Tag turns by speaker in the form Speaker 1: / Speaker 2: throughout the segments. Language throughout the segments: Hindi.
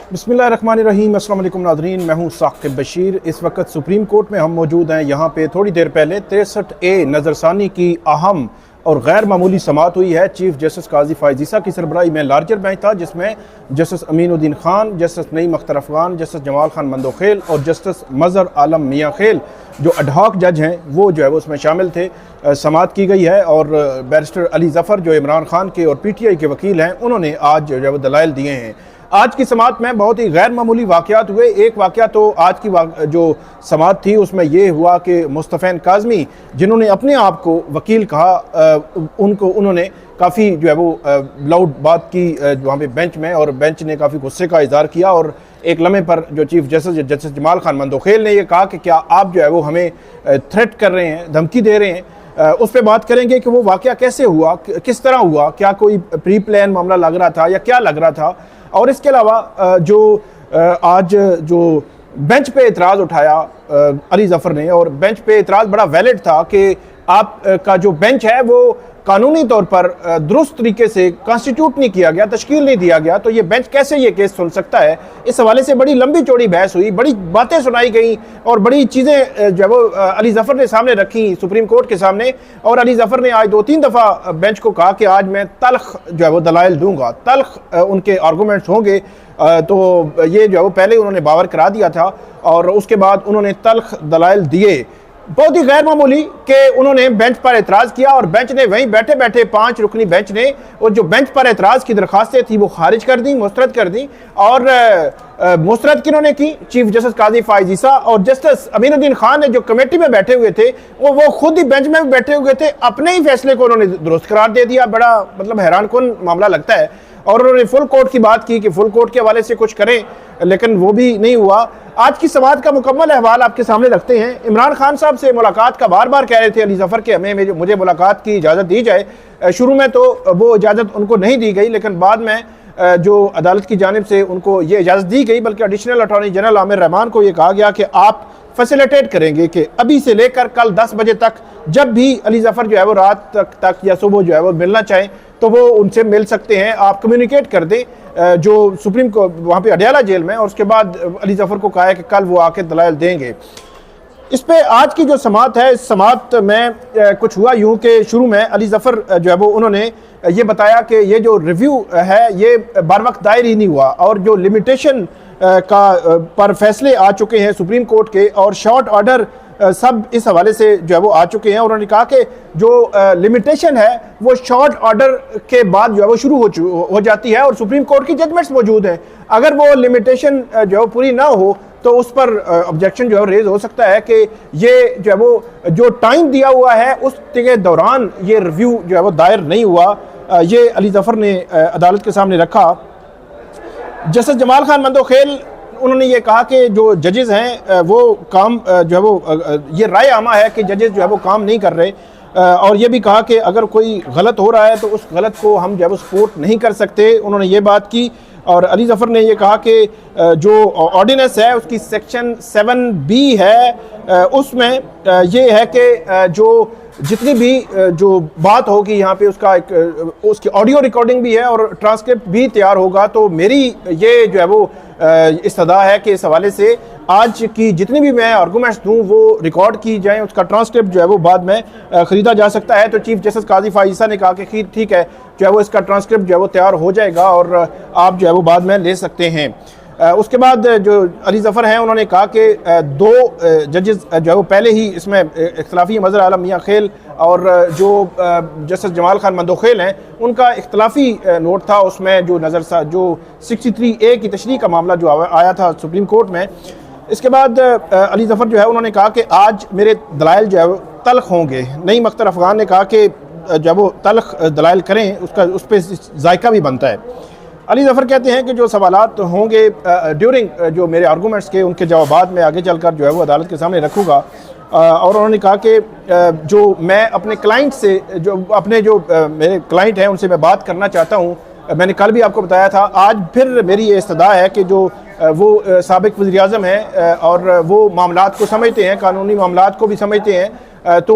Speaker 1: बिस्मिल्लाहिर्रहमानिर्रहीम। अस्सलाम वालेकुम नाज़रीन, मैं हूँ साक़िब बशीर। इस वक्त सुप्रीम कोर्ट में हम मौजूद हैं। यहाँ पे थोड़ी देर पहले 63A नज़रसानी की अहम और गैर मामूली समाअत हुई है। चीफ जस्टिस काजी फ़ाइज़ ईसा की सरबराही में लार्जर बेंच था, जिसमें justice Aminuddin Khan, justice Naeem Akhtar Afghan, justice Jamal Khan Mandokhel और जस्टिस मज़हर आलम मियाँ खेल जो एडहॉक जज हैं वो जो है वो उसमें शामिल थे। समाअत की गई है और बैरिस्टर अली ज़फ़र जो इमरान खान के और PTI के वकील हैं, उन्होंने आज जो है वो दलाइल दिए हैं। आज की समाअत में बहुत ही गैर मामूली वाक़यात हुए। एक वाक़या तो आज की जो समाअत थी उसमें ये हुआ कि मुस्तफ़ैन काज़मी, जिन्होंने अपने आप को वकील कहा, उन्होंने काफ़ी जो है वो लाउड बात की वहाँ पे बेंच में, और बेंच ने काफ़ी गुस्से का इज़हार किया। और एक लम्हे पर जो चीफ जस्टिस जमाल खान मंदोखेल ने यह कहा कि क्या आप जो है वो हमें थ्रेट कर रहे हैं, धमकी दे रहे हैं। उस पर बात करेंगे कि वो वाक़या कैसे हुआ, किस तरह हुआ, क्या कोई प्री प्लान मामला लग रहा था या क्या लग रहा था। और इसके अलावा जो आज जो बेंच पे एतराज़ उठाया अली ज़फ़र ने, और बेंच पे एतराज़ बड़ा वैलिड था कि आपका जो बेंच है वो कानूनी तौर पर दुरुस्त तरीके से कॉन्स्टिट्यूट नहीं किया गया, तश्कील नहीं दिया गया, तो ये बेंच कैसे ये केस सुन सकता है। इस हवाले से बड़ी लंबी चौड़ी बहस हुई, बड़ी बातें सुनाई गई और बड़ी चीज़ें जो है वो अली ज़फ़र ने सामने रखी सुप्रीम कोर्ट के सामने। और अली ज़फ़र ने आज 2-3 दफ़ा बेंच को कहा कि आज मैं तल्ख जो है वो दलाइल दूंगा, तल्ख उनके आर्गूमेंट्स होंगे। तो ये जो है वो पहले उन्होंने बावर करा दिया था और उसके बाद उन्होंने तल्ख दलाइल दिए। बहुत ही गैर मामूली कि उन्होंने बेंच पर एतराज़ किया और बेंच ने वहीं बैठे बैठे 5 रुकनी बेंच ने और जो बेंच पर एतराज़ की दरखास्तें थी वो खारिज कर दी, मुस्तरद कर दी। और मुस्तरद किन्होंने की? चीफ जस्टिस काजी फ़ाइज़ ईसा और जस्टिस अमीनुद्दीन खान ने, जो कमेटी में बैठे हुए थे, वो खुद ही बेंच में भी बैठे हुए थे, अपने ही फैसले को उन्होंने दुरुस्त करार दे दिया। बड़ा मतलब हैरान कुन मामला लगता है। और उन्होंने फुल कोर्ट की बात की कि फुल कोर्ट के हवाले से कुछ करें, लेकिन वो भी नहीं हुआ। आज की समाअत का मुकम्मल अहवाल आपके सामने रखते हैं। इमरान खान साहब से मुलाकात का बार बार कह रहे थे अली ज़फ़र के मुझे मुलाकात की इजाज़त दी जाए। शुरू में तो वो इजाज़त उनको नहीं दी गई, लेकिन बाद में जो अदालत की जानिब से उनको ये इजाज़त दी गई, बल्कि additional attorney general Aamir Rahman को ये कहा गया कि आप फैसिलिटेट करेंगे कि अभी से लेकर कल 10 बजे तक जब भी अली ज़फ़र जो है वो रात तक या सुबह जो है वो मिलना चाहें तो वो उनसे मिल सकते हैं। आप कम्युनिकेट कर दें जो सुप्रीम को वहाँ पे अडयाला जेल में। और उसके बाद अली ज़फ़र को कहा है कि कल वो आके दलाइल देंगे। इस पे आज की जो समाअत है, इस समाअत में कुछ हुआ यूँ कि शुरू में अली ज़फ़र जो है वो उन्होंने ये बताया कि ये जो रिव्यू है ये बर वक्त दायर ही नहीं हुआ और जो लिमिटेशन पर फैसले आ चुके हैं सुप्रीम कोर्ट के और शॉर्ट ऑर्डर सब इस हवाले से जो है वो आ चुके हैं। उन्होंने कहा कि जो लिमिटेशन है वो शॉर्ट ऑर्डर के बाद जो है वो शुरू हो जाती है और सुप्रीम कोर्ट की जजमेंट्स मौजूद हैं। अगर वो लिमिटेशन जो है पूरी ना हो तो उस पर ऑब्जेक्शन जो है रेज हो सकता है कि ये जो है वो जो टाइम दिया हुआ है उसके दौरान ये रिव्यू जो है वो दायर नहीं हुआ। ये अली ज़फ़र ने अदालत के सामने रखा। जस्टिस जमाल खान मंदोखेल, उन्होंने ये कहा कि जो जजेस हैं वो काम जो है वो ये राय आमा है कि जजेस जो है वो काम नहीं कर रहे। और ये भी कहा कि अगर कोई गलत हो रहा है तो उस गलत को हम जो है वो सपोर्ट नहीं कर सकते, उन्होंने ये बात की। और अली ज़फ़र ने ये कहा कि जो ऑर्डिनेंस है उसकी सेक्शन 7B है, उसमें ये है कि जो जितनी भी जो बात होगी यहाँ पे उसकी ऑडियो रिकॉर्डिंग भी है और ट्रांसक्रिप्ट भी तैयार होगा। तो मेरी ये जो है वो इस्तदा है कि इस हवाले से आज की जितनी भी मैं आर्गूमेंट्स दूँ वो रिकॉर्ड की जाएँ, उसका ट्रांसक्रिप्ट जो है वो बाद में ख़रीदा जा सकता है। तो चीफ जस्टिस काजी फ़ाइज़ ईसा ने कहा कि ठीक है, जो है वो इसका ट्रांसक्रिप्ट जो है वो तैयार हो जाएगा और आप जो है वो बाद में ले सकते हैं। उसके बाद जो अली ज़फ़र हैं उन्होंने कहा कि 2 जजेस जो है वो पहले ही इसमें इख्तलाफी मज़हर आलम मियाँ खेल और जो जस्टिस जमाल खान मंदोखेल हैं उनका इख्तलाफी नोट था। उसमें जो जो 63A की तशरीह का मामला जो आया था सुप्रीम कोर्ट में। इसके बाद अली ज़फ़र जो है उन्होंने कहा कि आज मेरे दलाइल जो है तल्ख होंगे। नईम अख्तर अफ़गान ने कहा कि जब वो तल्ख दलाइल करें उस पर जायका भी बनता है। अली ज़फ़र कहते हैं कि जो सवालात होंगे ड्यूरिंग जो मेरे आर्गूमेंट्स के उनके जवाबात में आगे चलकर जो है वो अदालत के सामने रखूँगा। और उन्होंने कहा कि जो मैं अपने क्लाइंट से जो मेरे क्लाइंट हैं उनसे मैं बात करना चाहता हूँ। मैंने कल भी आपको बताया था, आज फिर मेरी ये इस्तदा है कि जो वो साबिक़ वज़ीर आज़म हैं और वो मामलात को समझते हैं, कानूनी मामलात को भी समझते हैं, तो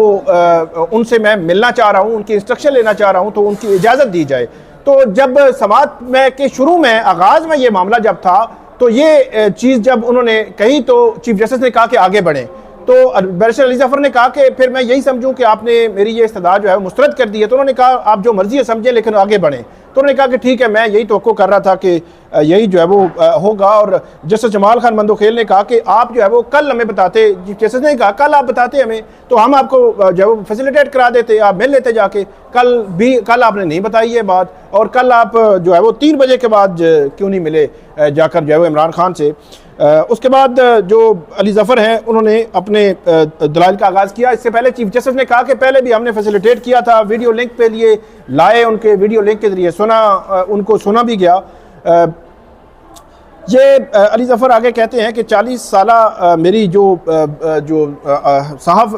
Speaker 1: उनसे मैं मिलना चाह रहा हूँ, उनकी इंस्ट्रक्शन लेना चाह रहा हूँ, तो उनकी इजाज़त दी जाए। तो जब समाअत में के शुरू में आगाज़ में ये मामला जब था तो ये चीज़ जब उन्होंने कही तो चीफ जस्टिस ने कहा कि आगे बढ़ें। तो बैरिस्टर अली जफर ने कहा कि फिर मैं यही समझूं कि आपने मेरी ये इस्तदा जो है मुस्तरद कर दी है। तो उन्होंने कहा आप जो मर्जी है समझे लेकिन आगे बढ़ें। तो उन्होंने कहा कि ठीक है, मैं यही तवक्को कर रहा था कि यही जो है वो होगा। और जस्टिस जमाल खान मंदोखेल ने कहा कि आप जो है वो कल हमें बताते, चीफ जस्टिस ने कहा कल आप बताते हमें तो हम आपको जो है वो फैसिलिटेट करा देते, आप मिल लेते जाके। कल आपने नहीं बताई ये बात, और कल आप जो है वो 3 बजे के बाद क्यों नहीं मिले जाकर जो है वो इमरान खान से। उसके बाद जो अली जफर हैं उन्होंने अपने दलाइल का आगाज़ किया। इससे पहले चीफ जस्टिस ने कहा कि पहले भी हमने फैसिलिटेट किया था, वीडियो लिंक पे लिए लाए, उनके वीडियो लिंक के जरिए उनको सुना भी गया। ये अली जफर आगे कहते हैं कि 40 साला मेरी जो साहब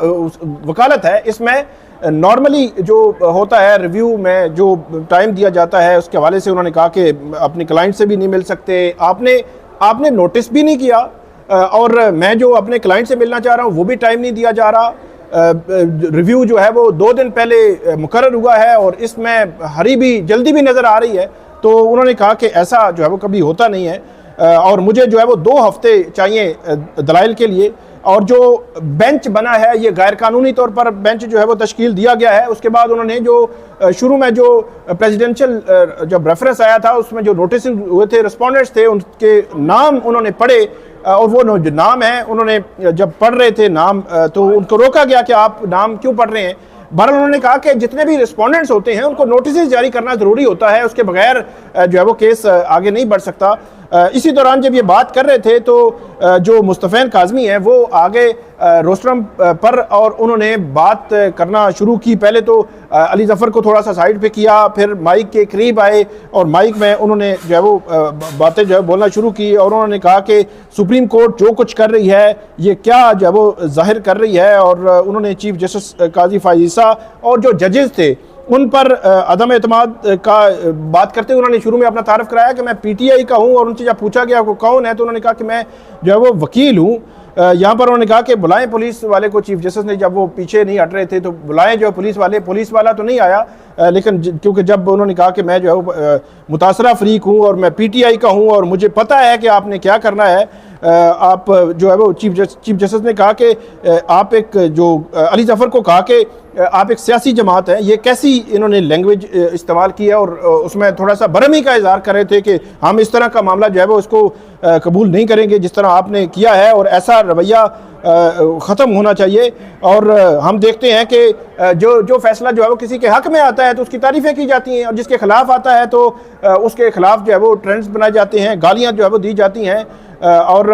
Speaker 1: वकालत है, इसमें नॉर्मली जो होता है रिव्यू में जो टाइम दिया जाता है उसके हवाले से उन्होंने कहा कि अपने क्लाइंट से भी नहीं मिल सकते, आपने नोटिस भी नहीं किया, और मैं जो अपने क्लाइंट से मिलना चाह रहा हूँ वो भी टाइम नहीं दिया जा रहा। रिव्यू जो है वो 2 दिन पहले मुकर्रर हुआ है और इसमें जल्दी भी नज़र आ रही है। तो उन्होंने कहा कि ऐसा जो है वो कभी होता नहीं है, और मुझे जो है वो 2 हफ्ते चाहिए दलाइल के लिए। और जो बेंच बना है ये गैर कानूनी तौर पर बेंच जो है वो तश्कील दिया गया है। उसके बाद उन्होंने जो शुरू में जो प्रेसिडेंशियल जब रेफरेंस आया था उसमें जो नोटिस हुए थे, रिस्पोंडेंट्स थे, उनके नाम उन्होंने पढ़े, और वो जो नाम है उन्होंने जब पढ़ रहे थे नाम तो उनको रोका गया कि आप नाम क्यों पढ़ रहे हैं। बहरहाल उन्होंने कहा कि जितने भी रिस्पोंडेंट्स होते हैं उनको नोटिस जारी करना ज़रूरी होता है, उसके बगैर जो है वो केस आगे नहीं बढ़ सकता। इसी दौरान जब ये बात कर रहे थे तो जो मुस्तफ़ैन काज़मी हैं वो आगे रोस्टरम पर और उन्होंने बात करना शुरू की। पहले तो अली जफर को थोड़ा सा साइड पे किया, फिर माइक के करीब आए और माइक में उन्होंने जो है वो बातें जो है बोलना शुरू की, और उन्होंने कहा कि सुप्रीम कोर्ट जो कुछ कर रही है ये क्या जो है वो जाहिर कर रही है। और उन्होंने चीफ जस्टिस काजी फायज़ ईसा और जो जजेस थे उन पर अदम एतमाद का बात करते हुए उन्होंने शुरू में अपना तारफ़ कराया कि मैं PTI का हूँ, और उनसे जब पूछा गया वो कौन है तो उन्होंने कहा कि मैं जो है वो वकील हूँ। यहाँ पर उन्होंने कहा कि बुलाएं पुलिस वाले को। चीफ जस्टिस ने जब वो पीछे नहीं हट रहे थे तो बुलाएं जो पुलिस वाला तो नहीं आया, लेकिन क्योंकि जब उन्होंने कहा कि मैं जो है वो मुतासरा फरीक हूँ और मैं PTI का हूँ और मुझे पता है कि आपने क्या करना है, आप जो है वो चीफ जस्टिस ने कहा कि आप एक जो अली जफर को कहा कि आप एक सियासी जमात है, ये कैसी इन्होंने लैंग्वेज इस्तेमाल की है, और उसमें थोड़ा सा बरहमी का इजहार कर रहे थे कि हम इस तरह का मामला जो है वो उसको कबूल नहीं करेंगे जिस तरह आपने किया है, और ऐसा रवैया ख़त्म होना चाहिए। और हम देखते हैं कि जो फैसला जो है वो किसी के हक़ में आता है तो उसकी तारीफ़ें की जाती हैं, और जिसके खिलाफ आता है तो उसके खिलाफ जो है वो ट्रेंड्स बनाए जाते हैं, गालियाँ जो है वो दी जाती हैं। और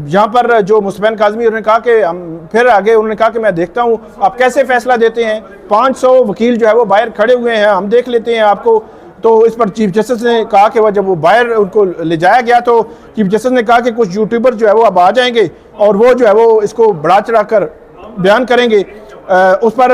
Speaker 1: यहाँ पर जो मुस्तफ़ैन काज़मी उन्होंने कहा कि हम फिर आगे उन्होंने कहा कि मैं देखता हूँ आप कैसे फ़ैसला देते हैं, 500 वकील जो है वो बाहर खड़े हुए हैं, हम देख लेते हैं आपको। तो इस पर चीफ जस्टिस ने कहा कि वह जब वो बाहर उनको ले जाया गया तो चीफ जस्टिस ने कहा कि कुछ यूट्यूबर जो है वो अब आ जाएंगे और वो जो है वो इसको बढ़ा चढ़ा कर बयान करेंगे। उस पर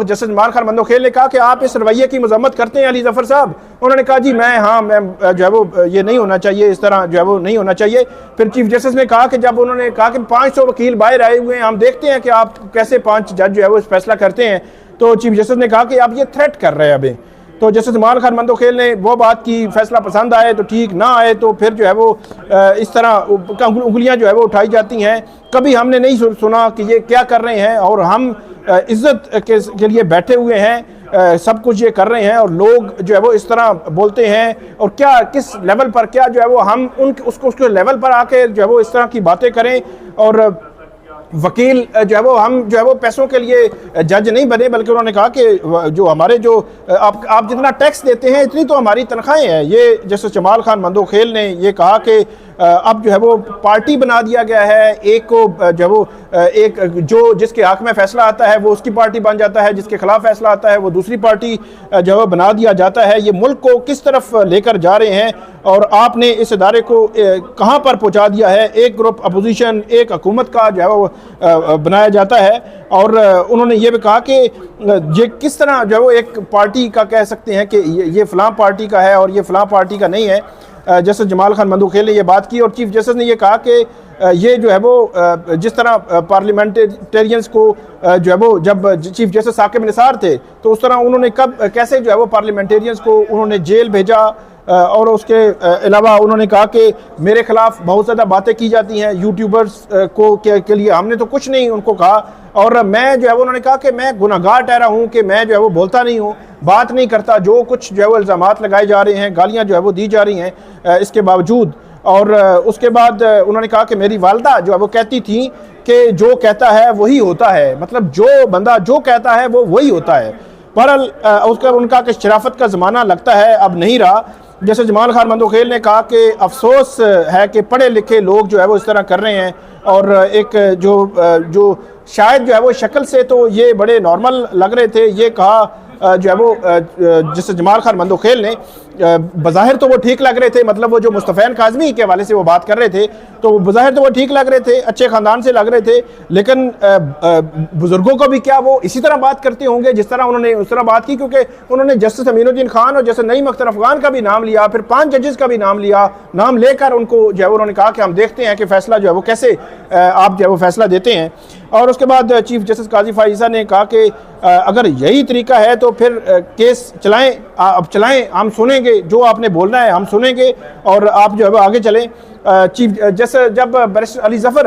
Speaker 1: जस्टिस जमाल खान मंदोखेल ने कहा कि आप इस रवैये की मजम्मत करते हैं अली जफर साहब। उन्होंने कहा जी मैं जो है वो ये नहीं होना चाहिए, इस तरह जो है वो नहीं होना चाहिए। फिर चीफ जस्टिस ने कहा कि जब उन्होंने कहा कि 500 वकील बाहर आए हुए हैं, हम देखते हैं कि आप कैसे 5 जज जो है वो इस फैसला करते हैं, तो चीफ जस्टिस ने कहा कि आप ये थ्रेट कर रहे हैं अभी। तो जस्टिस जमाल खान मंदोखेल ने वो बात की, फैसला पसंद आए तो ठीक, ना आए तो फिर जो है वो इस तरह उंगलियां जो है वो उठाई जाती हैं। कभी हमने नहीं सुना कि ये क्या कर रहे हैं, और हम इज्जत के लिए बैठे हुए हैं, सब कुछ ये कर रहे हैं, और लोग जो है वो इस तरह बोलते हैं, और क्या किस लेवल पर क्या जो है वो हम उसके लेवल पर आके जो है वो इस तरह की बातें करें। और वकील जो है वो हम जो है वो पैसों के लिए जज नहीं बने, बल्कि उन्होंने कहा कि जो हमारे जो आप जितना टैक्स देते हैं इतनी तो हमारी तनख्वाहें हैं। ये जैसे जमाल खान मंदोखेल ने ये कहा कि अब जो है वो पार्टी बना दिया गया है, एक को जो है वो एक जो जिसके हक में फैसला आता है वो उसकी पार्टी बन जाता है, जिसके खिलाफ फैसला आता है वो दूसरी पार्टी जो है बना दिया जाता है। ये मुल्क को किस तरफ लेकर जा रहे हैं, और आपने इस इदारे को कहाँ पर पहुँचा दिया है। एक ग्रुप अपोजिशन, एक हुकूमत का जो है वो बनाया जाता है। और उन्होंने ये भी कहा कि ये किस तरह जो है वो एक पार्टी का कह सकते हैं कि ये फ़लाँ पार्टी का है और ये फ़लाँ पार्टी का नहीं है। जस्टिस जमाल खान मंदोखेल ने यह बात की, और चीफ जस्टिस ने यह कहा कि ये जो है वो जिस तरह पार्लियामेंटेरियंस को जो है वो जब चीफ जस्टिस साकिब निसार थे तो उस तरह उन्होंने कब कैसे जो है वो पार्लियामेंटेरियंस को उन्होंने जेल भेजा, और उसके अलावा उन्होंने कहा कि मेरे खिलाफ बहुत ज़्यादा बातें की जाती हैं यूट्यूबर्स को के लिए, हमने तो कुछ नहीं उनको कहा, और मैं जो है उन्होंने कहा कि मैं गुनहगार ठहरा हूँ कि मैं जो है वो बोलता नहीं हूँ, बात नहीं करता, जो कुछ जो है वो इल्ज़ामात लगाए जा रहे हैं, गालियाँ जो है वो दी जा रही हैं इसके बावजूद। और उसके बाद उन्होंने कहा कि मेरी वालदा जो है वो कहती थी कि जो कहता है वही होता है, मतलब जो बंदा जो कहता है वो वही होता है। बहरहाल उसका उनका कि शराफत का ज़माना लगता है अब नहीं रहा। जैसे जमाल खान मंदोखेल ने कहा कि अफसोस है कि पढ़े लिखे लोग जो है वो इस तरह कर रहे हैं, और एक जो शायद जो है वो शक्ल से तो ये बड़े नॉर्मल लग रहे थे, ये कहा जो है वो जैसे जमाल खान मंदोखेल ने बज़ाहिर तो वो ठीक लग रहे थे, मतलब वो जो मुस्तफ़ैन काज़मी के हवाले से वो बात कर रहे थे तो बज़ाहिर तो वो ठीक लग रहे थे, अच्छे ख़ानदान से लग रहे थे, लेकिन बुज़ुर्गों को भी क्या वो इसी तरह बात करते होंगे जिस तरह उन्होंने उस तरह बात की, क्योंकि उन्होंने जस्टिस अमीनुद्दीन खान और जैसे नईम अख्तर अफ़गान का भी नाम लिया, फिर 5 जजेस का भी नाम लिया, नाम लेकर उनको जो है उन्होंने कहा कि हम देखते हैं कि फ़ैसला जो है वो कैसे आप जो है वो फ़ैसला देते हैं। और उसके बाद चीफ जस्टिस काजी फ़ाइज़ ईसा ने कहा कि अगर यही तरीका है तो फिर केस चलाएं, अब चलाएं, हम सुनेंगे, जो आपने बोलना है हम सुनेंगे और आप जो है वो आगे चलें। चीफ जैसे जब बैरिस्टर अली ज़फ़र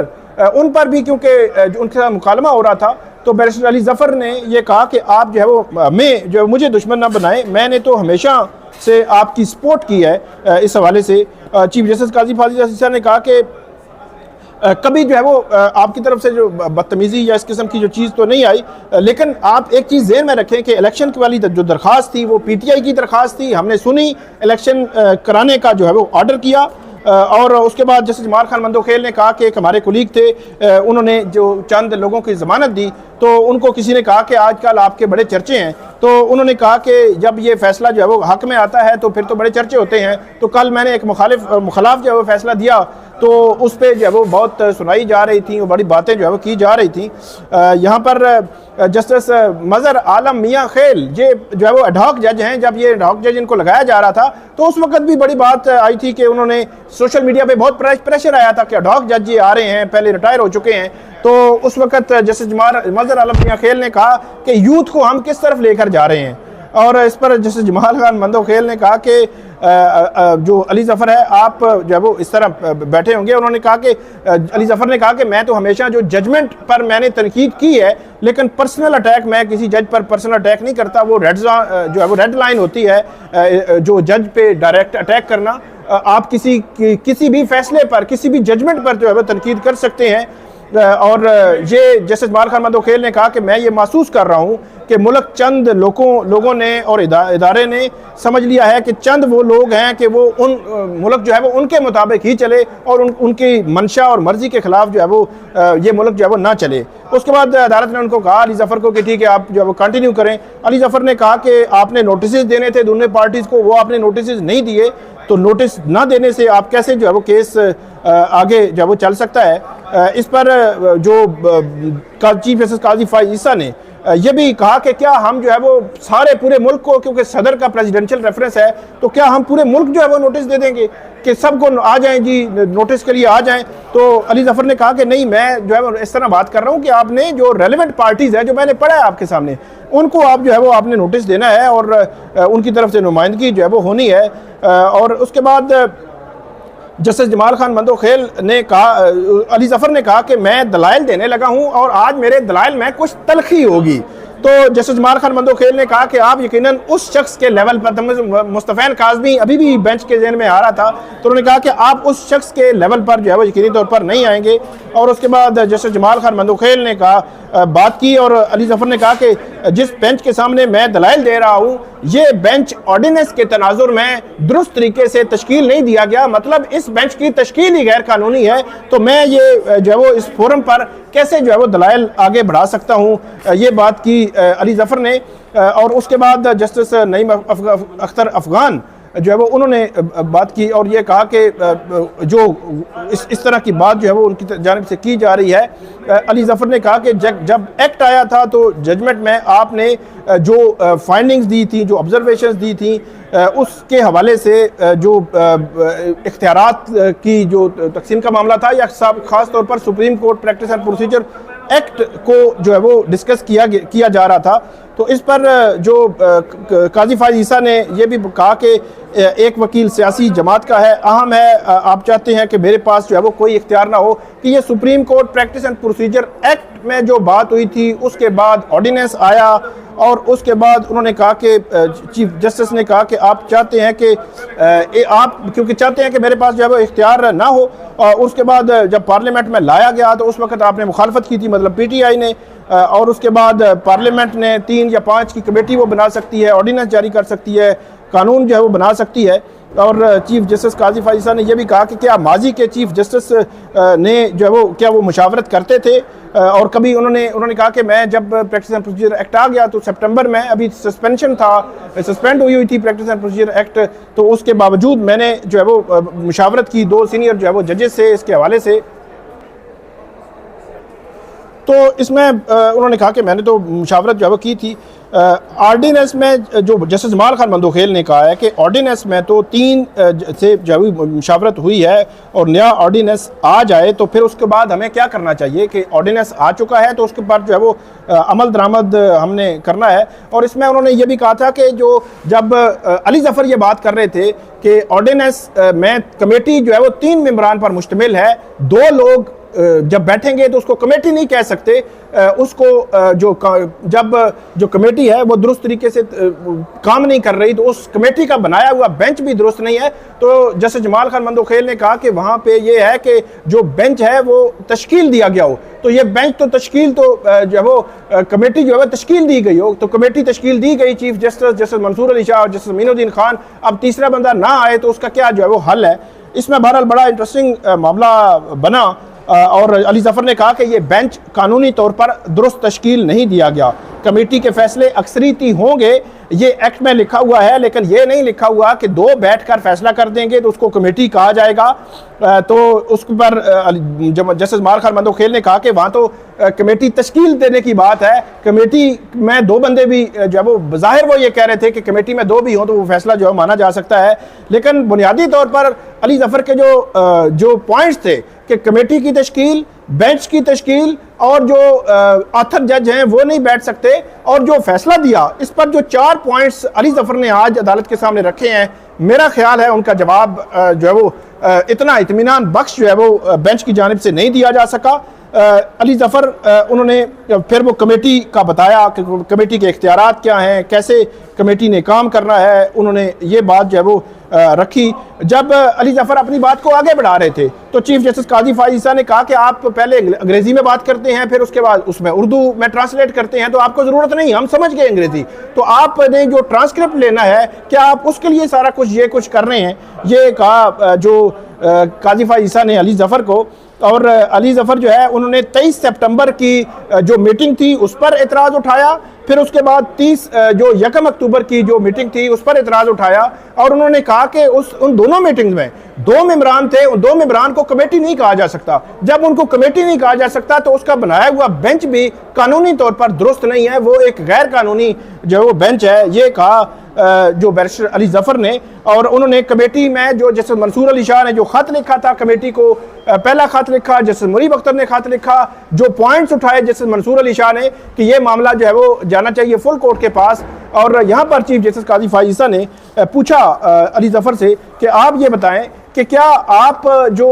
Speaker 1: उन पर भी क्योंकि उनके साथ मुकालमा हो रहा था तो बैरिस्टर अली ज़फ़र ने यह कहा कि आप जो है वो मैं जो मुझे दुश्मन ना बनाएं, मैंने तो हमेशा से आपकी सपोर्ट की है इस हवाले से। चीफ जस्टिस काजी फ़ाइज़ ईसा ने कहा कि कभी जो है वो आपकी तरफ से जो बदतमीज़ी या इस किस्म की जो चीज़ तो नहीं आई, लेकिन आप एक चीज़ ज़हन में रखें कि इलेक्शन की वाली जो दरख्वास्त थी वो पीटीआई की दरख्वास्त थी, हमने सुनी, इलेक्शन कराने का जो है वो ऑर्डर किया। और उसके बाद जैसे जमाल खान मंदोखेल ने कहा कि एक हमारे कुलीग थे, उन्होंने जो चंद लोगों की ज़मानत दी तो उनको किसी ने कहा कि आजकल आपके बड़े चर्चे हैं, तो उन्होंने कहा कि जब ये फ़ैसला जो है वो हक़ में आता है तो फिर तो बड़े चर्चे होते हैं। तो कल मैंने एक मुखालिफ जो है वो फ़ैसला दिया तो उस पर जो है वो बहुत सुनाई जा रही थी, वो बड़ी बातें जो है वो की जा रही थी। यहाँ पर जस्टिस मज़हर आलम मियाँ खेल ये जो है वो एडहॉक जज हैं, जब ये एडहॉक जज इनको लगाया जा रहा था तो उस वक्त भी बड़ी बात आई थी कि उन्होंने सोशल मीडिया पे बहुत प्रेशर आया था कि एडहॉक जज ये आ रहे हैं, पहले रिटायर हो चुके हैं। तो उस वक्त जस्टिस मज़हर आलम मियाँ खेल ने कहा कि यूथ को हम किस तरफ लेकर जा रहे हैं, और इस पर जस्टिस जमाल खान मंदोखेल ने कहा कि जो अली ज़फ़र है आप जब वो इस तरह बैठे होंगे, उन्होंने कहा कि अली ज़फ़र ने कहा कि मैं तो हमेशा जो जजमेंट पर मैंने तनकीद की है, लेकिन पर्सनल अटैक मैं किसी जज पर पर्सनल अटैक नहीं करता, वो जो है वो रेड लाइन होती है जो जज पे डायरेक्ट अटैक करना। आप किसी भी फैसले पर, किसी भी जजमेंट पर जो है वो तनकीद कर सकते हैं। और ये जस्टिस जमाल खान मंदोखेल ने कहा कि मैं ये महसूस कर रहा हूँ कि मुल्क चंद लोगों ने और इदारे ने समझ लिया है कि चंद वो लोग हैं कि वो मुल्क जो है वो उनके मुताबिक ही चले और उनकी मंशा और मर्जी के खिलाफ जो है वो ये मुल्क जो है वो ना चले। उसके बाद अदालत ने उनको कहा अली ज़फ़र को कि ठीक है आप जो है वो कंटिन्यू करें। अली ज़फ़र ने कहा कि आपने नोटिस देने थे दोनों पार्टीज़ को, वो आपने नोटिस नहीं दिए, तो नोटिस ना देने से आप कैसे जो है वो केस आगे जो है वो चल सकता है। इस पर जो चीफ जस्टिस काजी फ़ाइज़ ईसा ने यह भी कहा कि क्या हम जो है वो सारे पूरे मुल्क को, क्योंकि सदर का प्रेसिडेंशियल रेफरेंस है, तो क्या हम पूरे मुल्क जो है वो नोटिस दे देंगे कि सबको आ जाएं जी, नोटिस के लिए आ जाएं। तो अली ज़फ़र ने कहा कि नहीं, मैं जो है वो इस तरह बात कर रहा हूँ कि आपने जो रेलिवेंट पार्टीज़ है जो मैंने पढ़ा है आपके सामने, उनको आप जो है वो आपने नोटिस देना है और उनकी तरफ से नुमाइंदगी जो है वो होनी है। और उसके बाद जस्टिस जमाल खान मंदोखेल ने कहा, अली ज़फ़र ने कहा कि मैं दलाइल देने लगा हूं और आज मेरे दलाइल में कुछ तलखी होगी। तो जस्टिस जमाल खान मंदोखेल ने कहा कि आप यकीनन उस शख्स के लेवल पर, मुस्तफ़ैन काज़मी अभी भी बेंच के ज़हन में आ रहा था, तो उन्होंने कहा कि आप उस शख्स के लेवल पर जो है वो यकीनी तौर पर नहीं आएंगे। और उसके बाद जस्टिस जमाल खान मंदोखेल ने कहा बात की और अली ज़फ़र ने कहा कि जिस बेंच के सामने मैं दलाइल दे रहा हूँ ये बेंच ऑर्डिनेंस के तनाजुर में दुरुस्त तरीके से तश्कील नहीं दिया गया, मतलब इस बेंच की तश्कील ही गैर कानूनी है, तो मैं ये जो है वो इस फोरम पर कैसे जो है वो दलाइल आगे बढ़ा सकता हूँ, ये बात की अली ज़फ़र ने। और उसके बाद जस्टिस नईम अख्तर अफ़गान जो है वो उन्होंने बात की और ये कहा कि जो इस तरह की बात जो है वो उनकी जानिब से की जा रही है। अली ज़फ़र ने कहा कि जब एक्ट आया था तो जजमेंट में आपने जो फाइंडिंग्स दी थी, जो ऑब्जर्वेशंस दी थी, उसके हवाले से जो इख्तियारात की जो तकसीम का मामला था, या ख़ास तौर पर supreme court practice and procedure act को जो है वो डिस्कस किया जा रहा था। तो इस पर जो काजी फायज ईसा ने यह भी कहा कि एक वकील सियासी जमात का है, अहम है, आप चाहते हैं कि मेरे पास जो है वो कोई इख्तियार ना हो कि ये supreme court practice and procedure act में जो बात हुई थी उसके बाद ऑर्डिनेंस आया और उसके बाद उन्होंने कहा कि चीफ जस्टिस ने कहा कि आप चाहते हैं कि आप क्योंकि चाहते हैं कि मेरे पास जो है वो इख्तियार ना हो। और उसके बाद जब पार्लियामेंट में लाया गया तो उस वक्त आपने मुखालफत की थी, मतलब PTI ने, और उसके बाद पार्लियामेंट ने 3 या 5 की कमेटी वो बना सकती है, ऑर्डिनेंस जारी कर सकती है, कानून जो है वो बना सकती है। और चीफ जस्टिस काजी फायज ईसा ने यह भी कहा कि क्या माजी के चीफ जस्टिस ने जो है वो क्या वो मुशावरत करते थे, और कभी उन्होंने कहा कि मैं जब प्रैक्टिस एंड प्रोसीजर एक्ट आ गया तो सितंबर में अभी सस्पेंशन था, सस्पेंड हुई थी प्रैक्टिस एंड प्रोसीजर एक्ट, तो उसके बावजूद मैंने जो है वो मुशावरत की 2 सीनियर जो है वो जजेस से इसके हवाले से। तो इसमें उन्होंने कहा कि मैंने तो मुशावरत जो है वो की थी। ऑर्डिनेंस में जो जस्टिस जमाल खान मंदोखेल ने कहा है कि ऑर्डिनेंस में तो 3 से जो है मुशावरत हुई है और नया ऑर्डिनेंस आ जाए तो फिर उसके बाद हमें क्या करना चाहिए कि ऑर्डिनेंस आ चुका है तो उसके बाद जो है वो अमल दरामद हमने करना है। और इसमें उन्होंने ये भी कहा था कि जो जब अली जफ़र ये बात कर रहे थे कि ऑर्डिनेंस में कमेटी जो है वो 3 मेंबरान पर मुश्तमिल है, 2 लोग जब बैठेंगे तो उसको कमेटी नहीं कह सकते, उसको जब जो कमेटी है वो दुरुस्त तरीके से काम नहीं कर रही तो उस कमेटी का बनाया हुआ बेंच भी दुरुस्त नहीं है। तो जस्टिस जमाल खान मंदोखेल ने कहा कि वहाँ पे ये है कि जो बेंच है वो तश्कील दिया गया हो, तो ये बेंच तो तश्कील तो जो है वो कमेटी जो है वो तश्कील दी गई हो, तो कमेटी तश्कील दी गई, चीफ जस्टिस मंसूर अली शाह और जस्टिस अमीनुद्दीन खान, अब तीसरा बंदा ना आए तो उसका क्या जो है वो हल है। इसमें बहरहाल बड़ा इंटरेस्टिंग मामला बना और अली जफ़र ने कहा कि ये बेंच कानूनी तौर पर दुरुस्त तश्कील नहीं दिया गया, कमेटी के फैसले अक्सरीती होंगे, ये एक्ट में लिखा हुआ है, लेकिन ये नहीं लिखा हुआ कि 2 बैठकर फैसला कर देंगे तो उसको कमेटी कहा जाएगा। तो उस पर जस्टिस जमाल खान मंदोखेल ने कहा कि वहाँ तो कमेटी तश्कील देने की बात है, कमेटी में 2 बंदे भी जो है वो बज़ाहिर वो ये कह रहे थे कि कमेटी में 2 भी हों तो वो फैसला जो है माना जा सकता है। लेकिन बुनियादी तौर पर अली जफ़र के जो पॉइंट्स थे कि कमेटी की तश्कील, बेंच की तश्कील और जो ऑथर जज हैं वो नहीं बैठ सकते, और जो फैसला दिया, इस पर जो 4 पॉइंट्स अली जफ़र ने आज अदालत के सामने रखे हैं, मेरा ख्याल है उनका जवाब जो है वो इतना इत्मीनान बख्श जो है वो बेंच की जानिब से नहीं दिया जा सका। अली जफ़र उन्होंने फिर वो कमेटी का बताया कि कमेटी के इख्तियारात क्या हैं, कैसे कमेटी ने काम करना है, उन्होंने ये बात जो है वो रखी। जब अली जफ़र अपनी बात को आगे बढ़ा रहे थे तो चीफ जस्टिस काजी फायज ईसा ने कहा कि आप पहले अंग्रेज़ी में बात करते हैं, फिर उसके बाद उसमें उर्दू में ट्रांसलेट करते हैं, तो आपको ज़रूरत नहीं, हम समझ गए अंग्रेज़ी, तो आपने जो ट्रांसक्रिप्ट लेना है क्या आप उसके लिए सारा कुछ कर रहे हैं, ये कहा जो काजी फायज ईसा ने अली जफ़र को। और अली जफ़र जो है उन्होंने 23 सितंबर की जो मीटिंग थी उस पर एतराज़ उठाया, फिर उसके बाद 1 अक्टूबर की जो मीटिंग थी उस पर एतराज़ उठाया, और उन्होंने कहा कि उन दोनों मीटिंग में 2 मेंबरान थे, उन 2 मेंबरान को कमेटी नहीं कहा जा सकता। जब उनको कमेटी नहीं कहा जा सकता तो उसका बनाया हुआ बेंच भी कानूनी तौर पर दुरुस्त नहीं है, वो एक गैर कानूनी जो वो बेंच है, ये कहा जो बैरिस्टर अली जफ़र ने। और उन्होंने कमेटी में जो जस्टिस मंसूर अली शाह ने जो ख़त लिखा था कमेटी को, पहला ख़त लिखा, जस्टिस मुनीब अख्तर ने ख़त लिखा, जो पॉइंट्स उठाए जस्टिस मंसूर अली शाह ने कि ये मामला जो है वो जाना चाहिए फुल कोर्ट के पास। और यहाँ पर चीफ जस्टिस काजी फायज ईसा ने पूछा अली जफ़र से कि आप ये बताएं कि क्या आप जो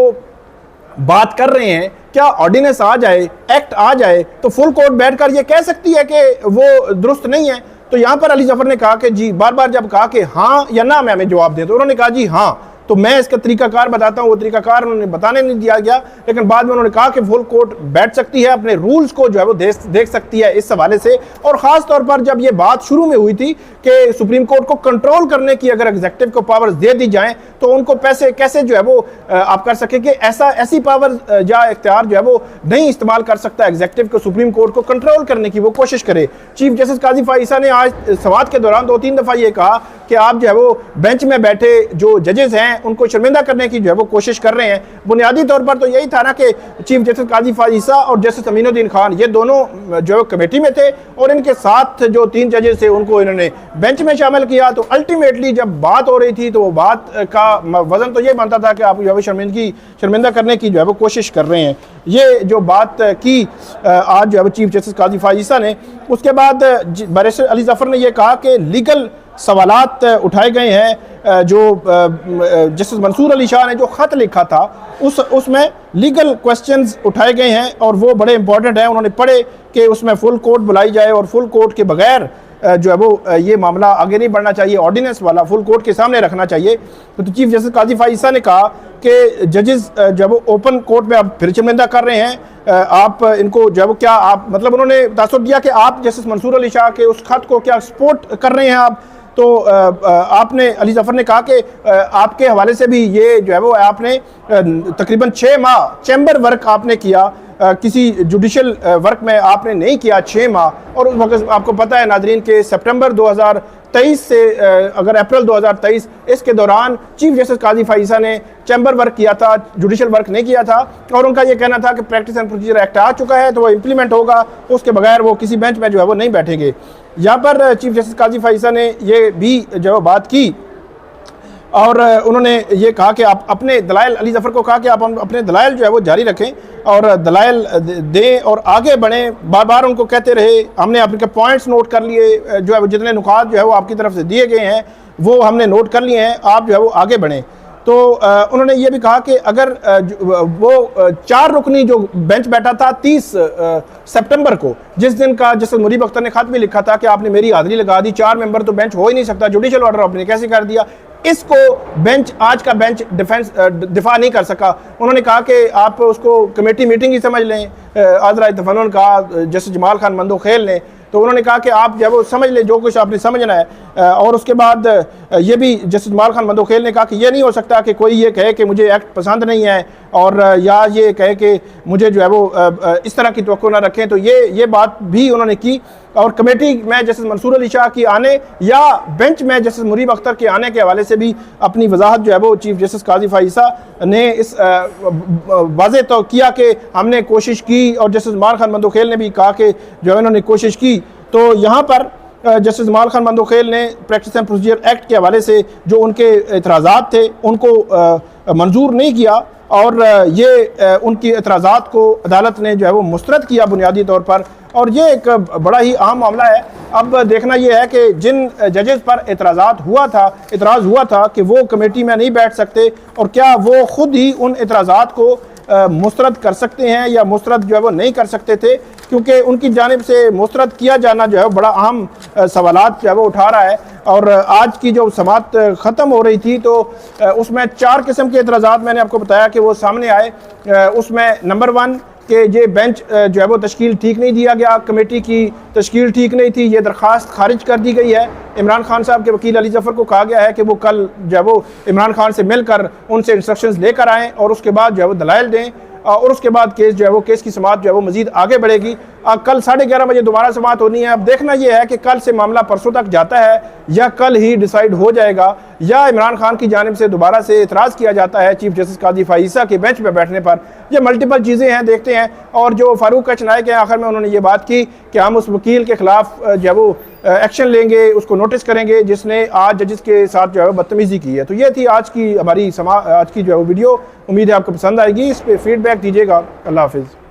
Speaker 1: बात कर रहे हैं, क्या ऑर्डिनेंस आ जाए, एक्ट आ जाए तो फुल कोर्ट बैठकर ये कह सकती है कि वो दुरुस्त नहीं है? तो यहाँ पर अली जफ़र ने कहा कि जी, बार बार जब कहा कि हाँ या ना मैं हमें जवाब दें, तो उन्होंने कहा जी हाँ। तो मैं इसका तरीकाकार बताता हूँ, वो तरीकाकार उन्होंने बताने नहीं दिया गया, लेकिन बाद में उन्होंने कहा कि फुल कोर्ट बैठ सकती है, अपने रूल्स को जो है वो देख सकती है इस हवाले से। और ख़ास तौर पर जब ये बात शुरू में हुई थी कि सुप्रीम कोर्ट को कंट्रोल करने की अगर एग्जीक्यूटिव को पावर्स दे दी जाएं तो उनको पैसे कैसे जो है वो आप कर सके कि ऐसी पावर या इख्तियार जो है वो नहीं इस्तेमाल कर सकता एग्जीक्यूटिव को, सुप्रीम कोर्ट को कंट्रोल करने की वो कोशिश करे। चीफ जस्टिस काजी फायज ईसा ने आज समाअत के दौरान 2-3 दफ़ा ये कहा कि आप जो है वो बेंच में बैठे जो जजेस हैं उनको शर्मिंदा करने की जो है वो कोशिश कर रहे हैं। बुनियादी तौर पर तो यही था ना कि चीफ जस्टिस काजी फायज ईसा और जस्टिस अमीनुद्दीन खान ये दोनों जो है कमेटी में थे और इनके साथ जो 3 जजेस थे उनको इन्होंने बेंच में शामिल किया। तो अल्टीमेटली जब बात हो रही थी तो वो बात का वजन तो ये बनता था कि आप जो है शर्मिंदा करने की जो है वो कोशिश कर रहे हैं। ये जो बात की आज जो है चीफ जस्टिस काजी फायज ईसा ने, उसके बाद बैरिस्टर अली जफर ने यह कहा कि लीगल सवालात उठाए गए हैं। जो जस्टिस मंसूर अली शाह ने जो ख़त लिखा था उसमें लीगल क्वेश्चंस उठाए गए हैं और वो बड़े इंपॉर्टेंट हैं। उन्होंने पढ़े कि उसमें फुल कोर्ट बुलाई जाए और फुल कोर्ट के बगैर जो है वो ये मामला आगे नहीं बढ़ना चाहिए, ऑर्डिनेंस वाला फुल कोर्ट के सामने रखना चाहिए। तो चीफ जस्टिस काजी फायज ईसा ने कहा कि जजेस जब वो ओपन कोर्ट में आप फिर शर्मिंदा कर रहे हैं, आप इनको जो है वो क्या आप मतलब उन्होंने तासुब दिया कि आप जस्टिस मंसूर अली शाह के उस खत को क्या सपोर्ट कर रहे हैं आप। तो आपने अली जफर ने कहा कि आपके हवाले से भी ये जो है वो आपने तकरीबन 6 माह चैम्बर वर्क आपने किया, किसी जुडिशल वर्क में आपने नहीं किया 6 माह। और उस वक्त आपको पता है नाजरीन के सितंबर 2023 से अगर अप्रैल 2023 इसके दौरान चीफ जस्टिस काजी फायज ईसा ने चैम्बर वर्क किया था, जुडिशल वर्क नहीं किया था। और उनका ये कहना था कि प्रैक्टिस एंड प्रोसीजर एक्ट आ चुका है तो वो इम्प्लीमेंट होगा, उसके बगैर वो किसी बेंच में जो है वो नहीं बैठेंगे। यहाँ पर चीफ जस्टिस काजी फायज ईसा ने ये भी जो बात की और उन्होंने ये कहा कि आप अपने दलाइल, अली जफर को कहा कि आप अपने दलाइल जो है वो जारी रखें और दलाइल दें और आगे बढ़ें। बार बार उनको कहते रहे, हमने आपके पॉइंट्स नोट कर लिए, जो है वो जितने नुकात जो है वो आपकी तरफ से दिए गए हैं वो हमने नोट कर लिए हैं, आप जो है वो आगे बढ़ें। तो उन्होंने ये भी कहा कि अगर वो 4 रुकनी जो बेंच बैठा था 30 सितंबर को, जिस दिन का जस्टिस मुनीब अख्तर ने खत भी लिखा था कि आपने मेरी हाजिरी लगा दी, 4 मेंबर तो बेंच हो ही नहीं सकता, जुडिशल ऑर्डर आपने कैसे कर दिया। इसको बेंच, आज का बेंच दिफा नहीं कर सका। उन्होंने कहा कि आप उसको कमेटी मीटिंग ही समझ लें। आज़रा इत्तफ़ाक़ कहा जस्टिस जमाल खान मंदोखेल ने, तो उन्होंने कहा कि आप जब वो समझ लें जो कुछ आपने समझना है। और उसके बाद ये भी जस्टिस जमाल खान मंदोखेल ने कहा कि ये नहीं हो सकता कि कोई ये कहे कि मुझे एक्ट पसंद नहीं है और या ये कहे कि मुझे जो है वो इस तरह की तवक्को ना रखें। तो ये बात भी उन्होंने की। और कमेटी में जस्टिस मंसूर अली शाह की आने या बेंच में जस्टिस मुनीब अख्तर के आने के हवाले से भी अपनी वजाहत जो है वो चीफ जस्टिस काजी फायज ईसा ने इस वाज़े तो किया कि हमने कोशिश की और जस्टिस जमाल खान मंदोखेल ने भी कहा कि जो है उन्होंने कोशिश की। तो यहाँ पर जस्टिस जमाल खान मंदोखेल ने प्रैक्टिस एंड प्रोसीजर एक्ट के हवाले से जो उनके एतराज़ात थे उनको मंजूर नहीं किया और ये उनकी एतराज़ात को अदालत ने जो है वो मुस्तरद किया बुनियादी तौर पर। और ये एक बड़ा ही अहम मामला है। अब देखना ये है कि जिन जजेस पर एतराज़ हुआ था कि वो कमेटी में नहीं बैठ सकते और क्या वो ख़ुद ही उन एतराज़ात को मुस्तरद कर सकते हैं या मुस्तरद जो है वो नहीं कर सकते थे, क्योंकि उनकी जानिब से मुस्तरद किया जाना जो है बड़ा अहम सवालात जो है वो उठा रहा है। और आज की जो समात ख़त्म हो रही थी तो उसमें 4 किस्म के एतराज़ात मैंने आपको बताया कि वो सामने आए। उसमें नंबर 1 कि ये बेंच जो है वो तश्कील ठीक नहीं दिया गया, कमेटी की तश्कील ठीक नहीं थी, ये दरख्वास्त खारिज कर दी गई है। इमरान खान साहब के वकील अली जफर को कहा गया है कि वो कल जो है वो इमरान खान से मिलकर उनसे इंस्ट्रक्शंस लेकर आएँ और उसके बाद जो है वो दलाइल दें और उसके बाद केस जो है वो केस की समात जो है वो मजीद आगे बढ़ेगी। कल 11:30 बजे दोबारा समात होनी है। अब देखना यह है कि कल से मामला परसों तक जाता है या कल ही डिसाइड हो जाएगा या इमरान खान की जानिब से दोबारा से एतराज़ किया जाता है चीफ जस्टिस काजी फायज ईसा के बेंच में बैठने पर। ये मल्टीपल चीज़ें हैं, देखते हैं। और जो फारूक कच नायक है आखिर में उन्होंने ये बात की कि हम उस वकील के खिलाफ जो है वो एक्शन लेंगे, उसको नोटिस करेंगे जिसने आज जजेस के साथ जो है बदतमीज़ी की है। तो ये थी आज की हमारी आज की जो है वीडियो। उम्मीद है आपको पसंद आएगी। इस पर फीडबैक दीजिएगा। अल्लाह हाफिज़।